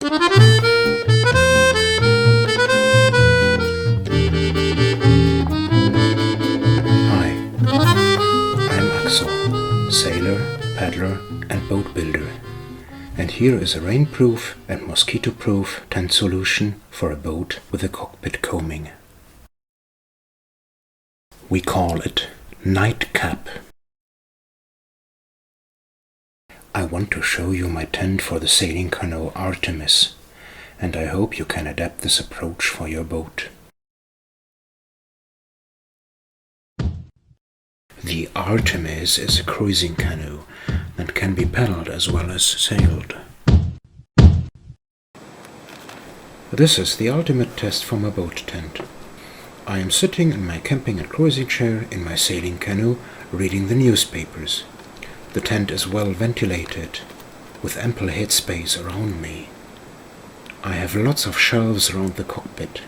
Hi, I'm Axel, sailor, paddler and boat builder. And here is a rainproof and mosquito-proof tent solution for a boat with a cockpit coaming. We call it Nightcap. I want to show you my tent for the sailing canoe Artemis, and I hope you can adapt this approach for your boat. The Artemis is a cruising canoe that can be paddled as well as sailed. This is the ultimate test for my boat tent. I am sitting in my camping and cruising chair in my sailing canoe reading the newspapers. The tent is well ventilated, with ample headspace around me. I have lots of shelves around the cockpit.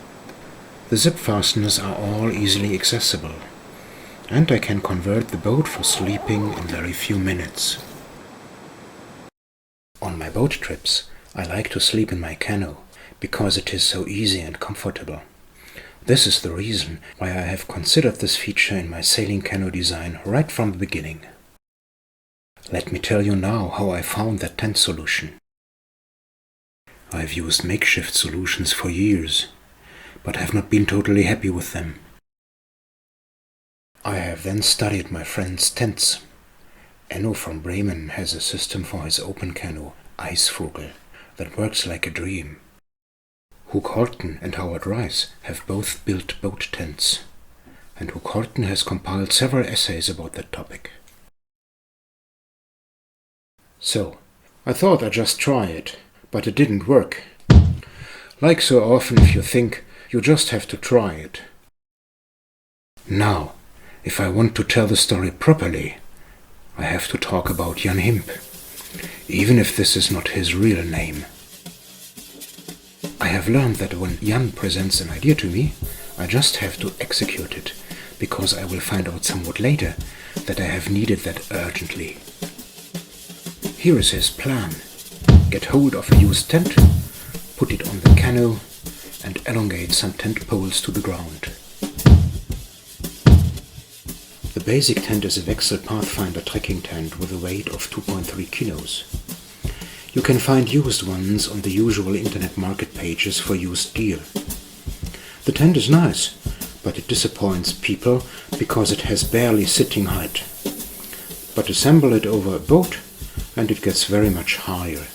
The zip fasteners are all easily accessible, and I can convert the boat for sleeping in very few minutes. On my boat trips, I like to sleep in my canoe, because it is so easy and comfortable. This is the reason why I have considered this feature in my sailing canoe design right from the beginning. Let me tell you now how I found that tent solution. I've used makeshift solutions for years, but have not been totally happy with them. I have then studied my friend's tents. Enno from Bremen has a system for his open canoe, Eisvogel, that works like a dream. Hugh Horton and Howard Rice have both built boat tents, and Hugh Horton has compiled several essays about that topic. So, I thought I'd just try it, but it didn't work. Like so often if you think, you just have to try it. Now, if I want to tell the story properly, I have to talk about Jan Himp, even if this is not his real name. I have learned that when Jan presents an idea to me, I just have to execute it, because I will find out somewhat later that I have needed that urgently. Here is his plan. Get hold of a used tent, put it on the canoe, and elongate some tent poles to the ground. The basic tent is a Vexel Pathfinder trekking tent with a weight of 2.3 kilos. You can find used ones on the usual internet market pages for used gear. The tent is nice, but it disappoints people because it has barely sitting height. But assemble it over a boat and it gets very much higher.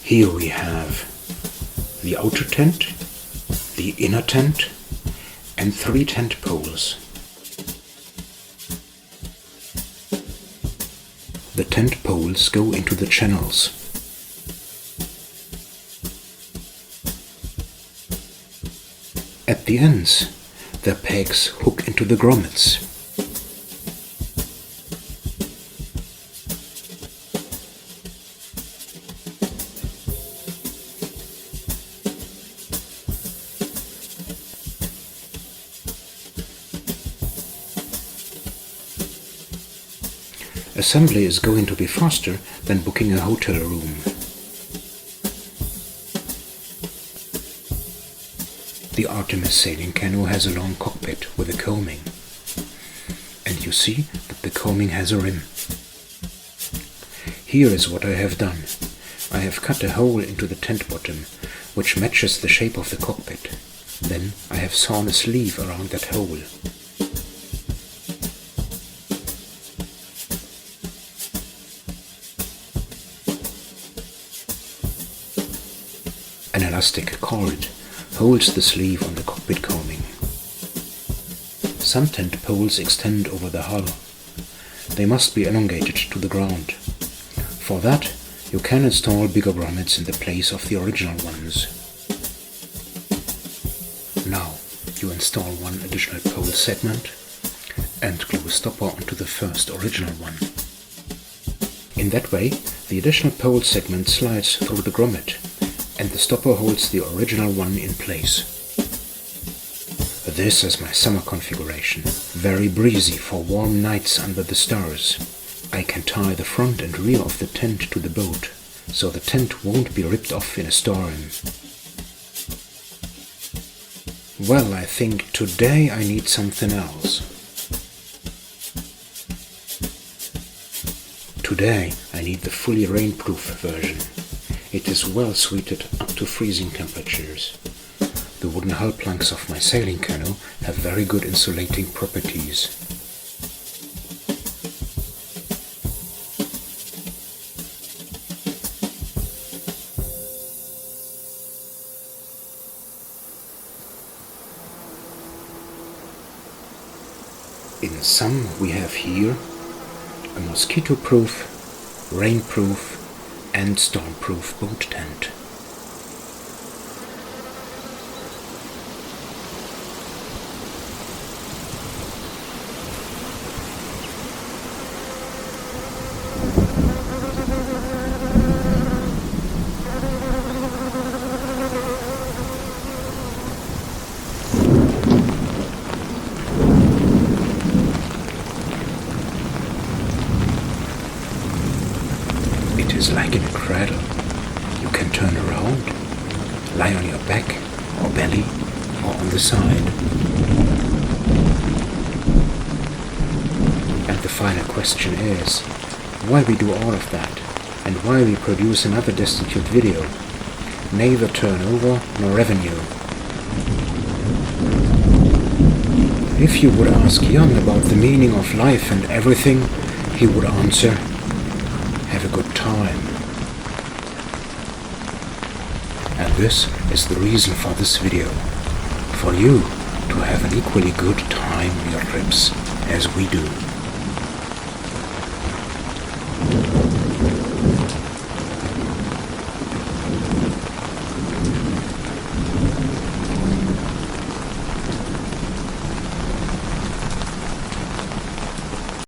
Here we have the outer tent, the inner tent, and 3 tent poles. The tent poles go into the channels. At the ends, their pegs hook into the grommets. Assembly is going to be faster than booking a hotel room. The Artemis sailing canoe has a long cockpit with a coaming. And you see that the coaming has a rim. Here is what I have done. I have cut a hole into the tent bottom, which matches the shape of the cockpit. Then I have sawn a sleeve around that hole. An elastic cord holds the sleeve on the cockpit coaming. Some tent poles extend over the hull. They must be elongated to the ground. For that, you can install bigger grommets in the place of the original ones. Now, you install one additional pole segment and glue a stopper onto the first original one. In that way, the additional pole segment slides through the grommet and the stopper holds the original one in place. This is my summer configuration, very breezy for warm nights under the stars. I can tie the front and rear of the tent to the boat, so the tent won't be ripped off in a storm. Well, I think today I need something else. Today I need the fully rainproof version. It is well suited up to freezing temperatures. The wooden hull planks of my sailing canoe have very good insulating properties. In sum, we have here a mosquito-proof, rainproof and storm-proof boat tent. It is like in a cradle. You can turn around, lie on your back or belly or on the side. And the final question is, why we do all of that and why we produce another destitute video? Neither turnover nor revenue. If you would ask Jan about the meaning of life and everything, he would answer, have a good time. And this is the reason for this video. For you to have an equally good time on your trips as we do.